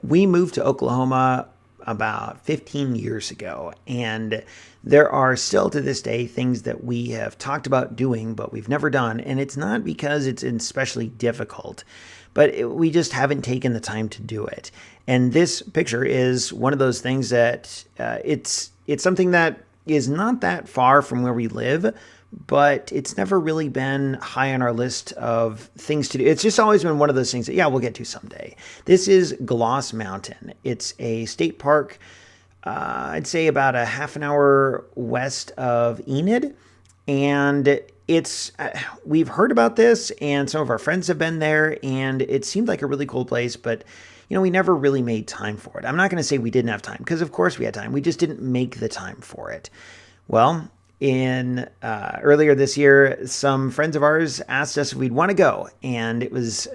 We moved to Oklahoma about 15 years ago, and there are still to this day things that we have talked about doing, but we've never done. And it's not because it's especially difficult, but we just haven't taken the time to do it. And this picture is one of those things that it's something that is not that far from where we live, but it's never really been high on our list of things to do. It's just always been one of those things that, yeah, we'll get to someday. This is Gloss Mountain. It's a state park, I'd say about a half an hour west of Enid. And we've heard about this, and some of our friends have been there, and it seemed like a really cool place, but we never really made time for it. I'm not going to say we didn't have time, because of course we had time. We just didn't make the time for it. Well, in earlier this year, some friends of ours asked us if we'd want to go, and it was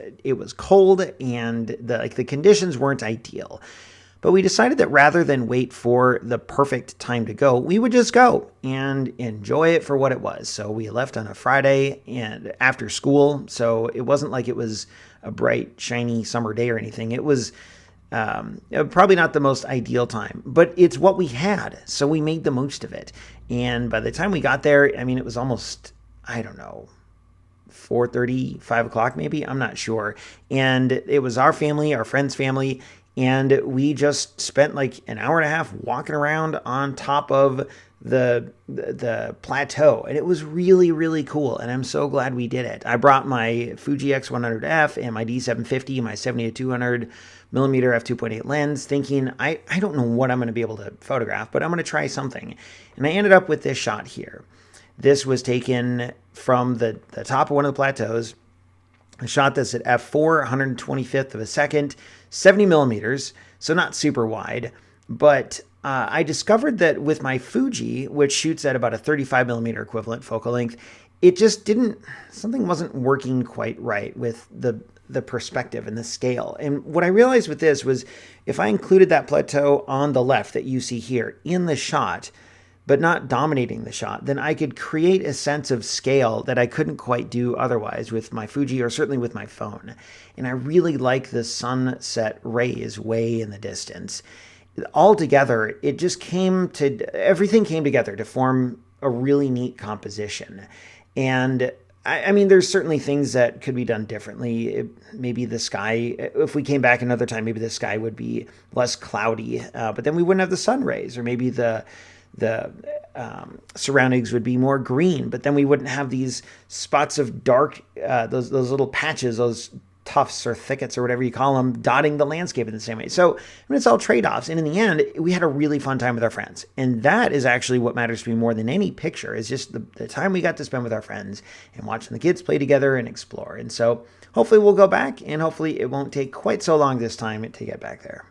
cold, and the conditions weren't ideal. But we decided that rather than wait for the perfect time to go, we would just go and enjoy it for what it was. So we left on a Friday and after school. So it wasn't like it was a bright, shiny summer day or anything. It was probably not the most ideal time, but it's what we had. So we made the most of it. And by the time we got there, it was almost, I don't know, 4:30, 5 o'clock maybe. I'm not sure. And it was our family, our friend's family. And we just spent like an hour and a half walking around on top of the plateau. And it was really, really cool. And I'm so glad we did it. I brought my Fuji X100F and my D750, my 70-200 millimeter f2.8 lens, thinking I don't know what I'm going to be able to photograph, but I'm going to try something. And I ended up with this shot here. This was taken from the top of one of the plateaus. I shot this at f4, 125th of a second, 70 millimeters, so not super wide. But I discovered that with my Fuji, which shoots at about a 35 millimeter equivalent focal length, it just something wasn't working quite right with the perspective and the scale. And what I realized with this was if I included that plateau on the left that you see here in the shot, but not dominating the shot, then I could create a sense of scale that I couldn't quite do otherwise with my Fuji or certainly with my phone. And I really like the sunset rays way in the distance. Altogether, everything came together to form a really neat composition. And there's certainly things that could be done differently. Maybe the sky, if we came back another time, maybe the sky would be less cloudy, but then we wouldn't have the sun rays, or maybe the surroundings would be more green, but then we wouldn't have these spots of dark, those little patches, those tufts or thickets or whatever you call them, dotting the landscape in the same way. So it's all trade-offs. And in the end, we had a really fun time with our friends. And that is actually what matters to me more than any picture, is just the time we got to spend with our friends and watching the kids play together and explore. And so hopefully we'll go back, and hopefully it won't take quite so long this time to get back there.